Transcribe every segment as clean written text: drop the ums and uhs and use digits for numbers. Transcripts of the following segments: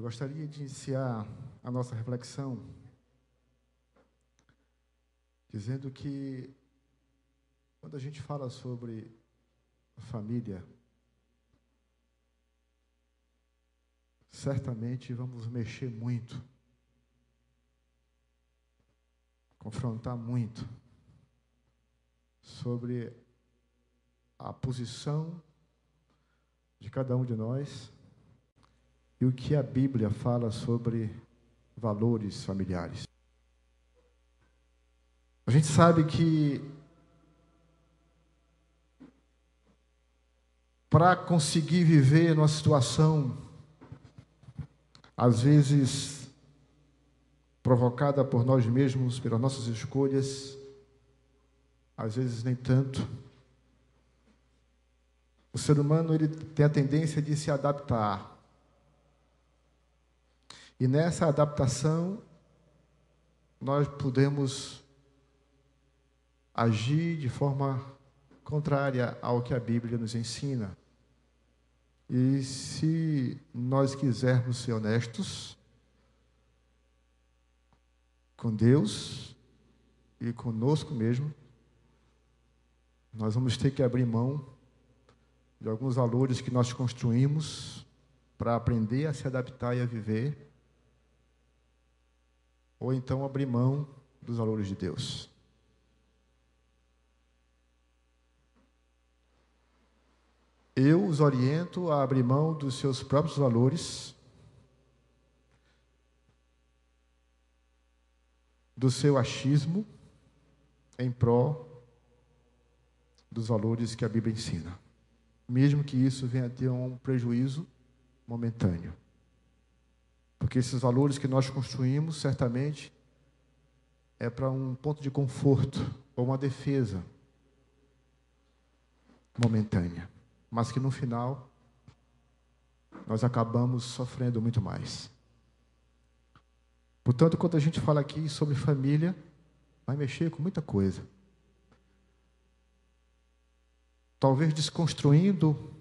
gostaria de iniciar a nossa reflexão dizendo que quando a gente fala sobre família, certamente vamos mexer muito, confrontar muito sobre a posição de cada um de nós e o que a Bíblia fala sobre valores familiares. A gente sabe que para conseguir viver numa situação, às vezes provocada por nós mesmos, pelas nossas escolhas, às vezes nem tanto, o ser humano ele tem a tendência de se adaptar. E nessa adaptação, nós podemos agir de forma contrária ao que a Bíblia nos ensina. E se nós quisermos ser honestos com Deus e conosco mesmo, nós vamos ter que abrir mão de alguns valores que nós construímos para aprender a se adaptar e a viver, ou então abrir mão dos valores de Deus. Eu os oriento a abrir mão dos seus próprios valores, do seu achismo, em prol dos valores que a Bíblia ensina, mesmo que isso venha a ter um prejuízo momentâneo. Porque esses valores que nós construímos, certamente, é para um ponto de conforto ou uma defesa momentânea, mas que no final nós acabamos sofrendo muito mais. Portanto, quando a gente fala aqui sobre família, vai mexer com muita coisa. Talvez desconstruindo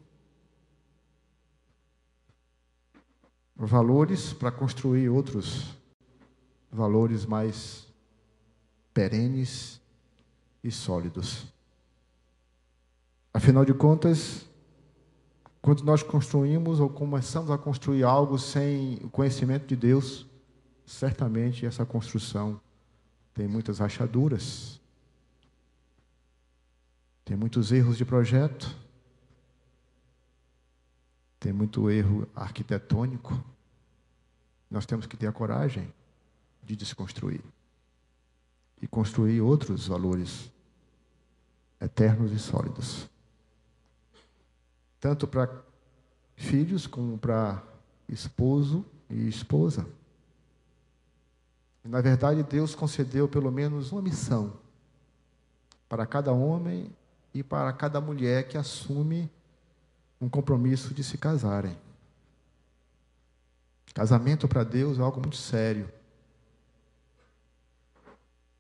valores para construir outros valores mais perenes e sólidos. Afinal de contas, quando nós construímos ou começamos a construir algo sem o conhecimento de Deus, certamente essa construção tem muitas rachaduras, tem muitos erros de projeto, tem muito erro arquitetônico. Nós temos que ter a coragem de desconstruir e construir outros valores eternos e sólidos, tanto para filhos como para esposo e esposa. E, na verdade, Deus concedeu pelo menos uma missão para cada homem e para cada mulher que assume um compromisso de se casarem. Casamento para Deus é algo muito sério.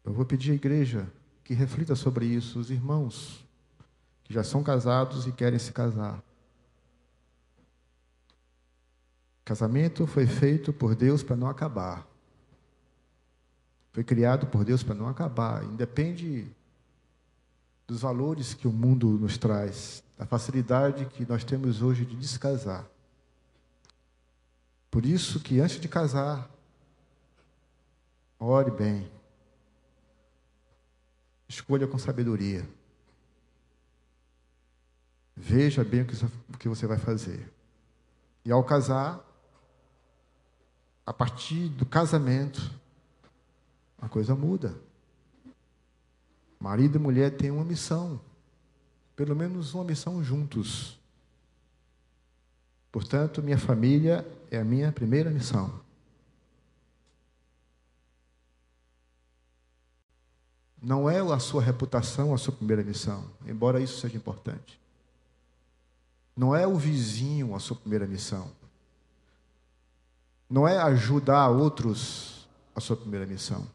Eu vou pedir à igreja que reflita sobre isso, os irmãos que já são casados e querem se casar. Casamento foi feito por Deus para não acabar. Foi criado por Deus para não acabar. Independe dos valores que o mundo nos traz, da facilidade que nós temos hoje de descasar. Por isso que antes de casar, ore bem. Escolha com sabedoria. Veja bem o que você vai fazer. E ao casar, a partir do casamento, a coisa muda. Marido e mulher têm uma missão, pelo menos uma missão juntos. Portanto, minha família é a minha primeira missão. Não é a sua reputação a sua primeira missão, embora isso seja importante. Não é o vizinho a sua primeira missão. Não é ajudar outros a sua primeira missão.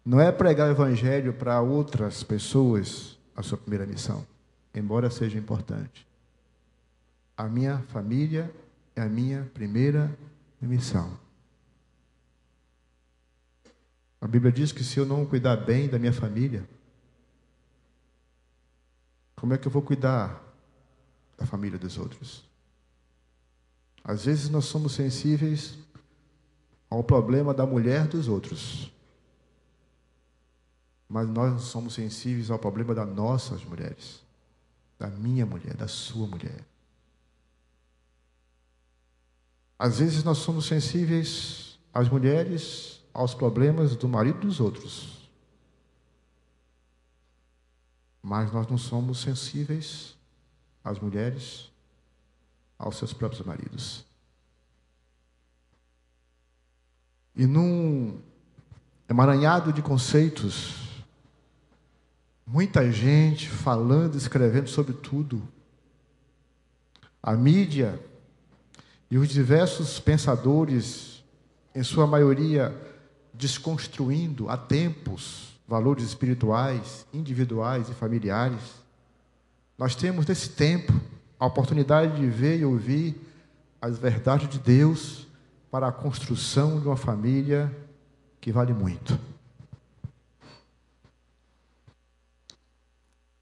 Não é pregar o evangelho para outras pessoas a sua primeira missão, embora seja importante. A minha família é a minha primeira em missão. A Bíblia diz que se eu não cuidar bem da minha família, como é que eu vou cuidar da família dos outros? Às vezes nós somos sensíveis ao problema da mulher dos outros, mas nós não somos sensíveis ao problema das nossas mulheres, da minha mulher, da sua mulher. Às vezes nós somos sensíveis às mulheres, aos problemas do marido dos outros, mas nós não somos sensíveis às mulheres, aos seus próprios maridos. E num emaranhado de conceitos, muita gente falando, escrevendo sobre tudo, a mídia e os diversos pensadores, em sua maioria, desconstruindo há tempos valores espirituais, individuais e familiares. Nós temos nesse tempo a oportunidade de ver e ouvir as verdades de Deus para a construção de uma família que vale muito.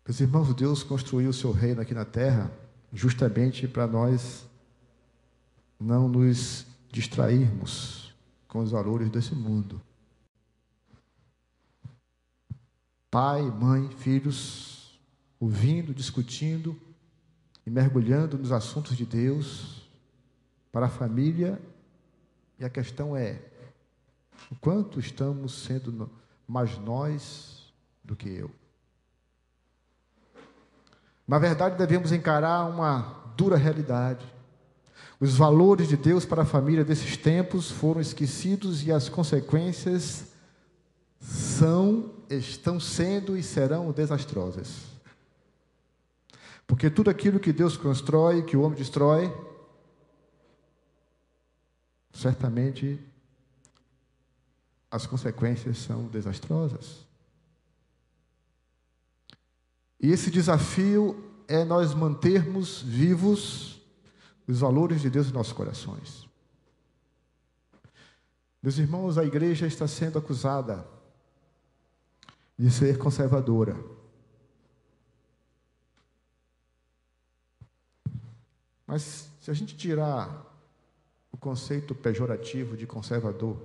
Meus irmãos, Deus construiu o seu reino aqui na terra justamente para nós não nos distrairmos com os valores desse mundo. Pai, mãe, filhos, ouvindo, discutindo e mergulhando nos assuntos de Deus para a família. E a questão é, o quanto estamos sendo mais nós do que eu? Na verdade, devemos encarar uma dura realidade. Os valores de Deus para a família desses tempos foram esquecidos e as consequências estão sendo e serão desastrosas. Porque tudo aquilo que Deus constrói, que o homem destrói, certamente as consequências são desastrosas. E esse desafio é nós mantermos vivos os valores de Deus em nossos corações. Meus irmãos, a igreja está sendo acusada de ser conservadora. Mas se a gente tirar o conceito pejorativo de conservador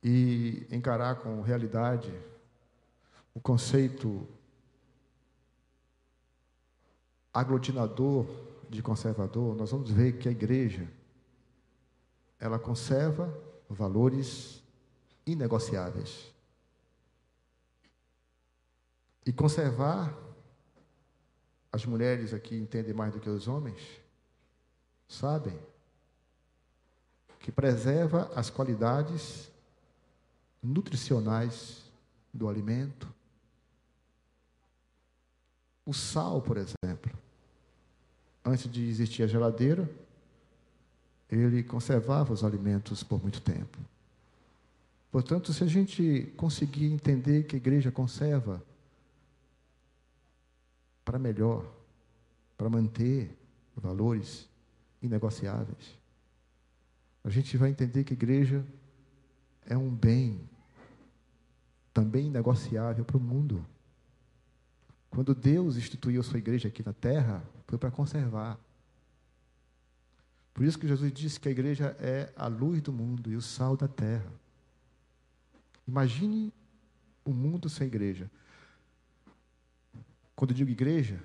e encarar com realidade o conceito aglutinador de conservador, nós vamos ver que a igreja, ela conserva valores inegociáveis. E conservar, as mulheres aqui entendem mais do que os homens, sabem que preserva as qualidades nutricionais do alimento. O sal, por exemplo, antes de existir a geladeira, ele conservava os alimentos por muito tempo. Portanto, se a gente conseguir entender que a igreja conserva para melhor, para manter valores inegociáveis, a gente vai entender que a igreja é um bem também inegociável para o mundo. Quando Deus instituiu a sua igreja aqui na terra, foi para conservar. Por isso que Jesus disse que a igreja é a luz do mundo e o sal da terra. Imagine o mundo sem igreja. Quando eu digo igreja,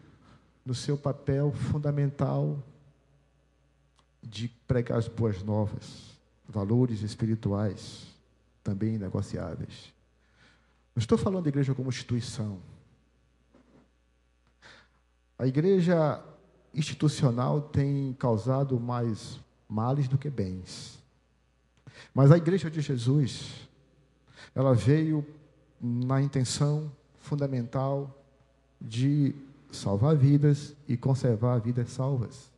no seu papel fundamental de pregar as boas novas, valores espirituais, também inegociáveis. Não estou falando de igreja como instituição. A igreja institucional tem causado mais males do que bens. Mas a igreja de Jesus, ela veio na intenção fundamental de salvar vidas e conservar vidas salvas.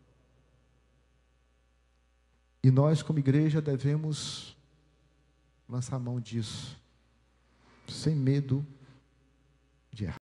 E nós, como igreja, devemos lançar mão disso, sem medo de errar.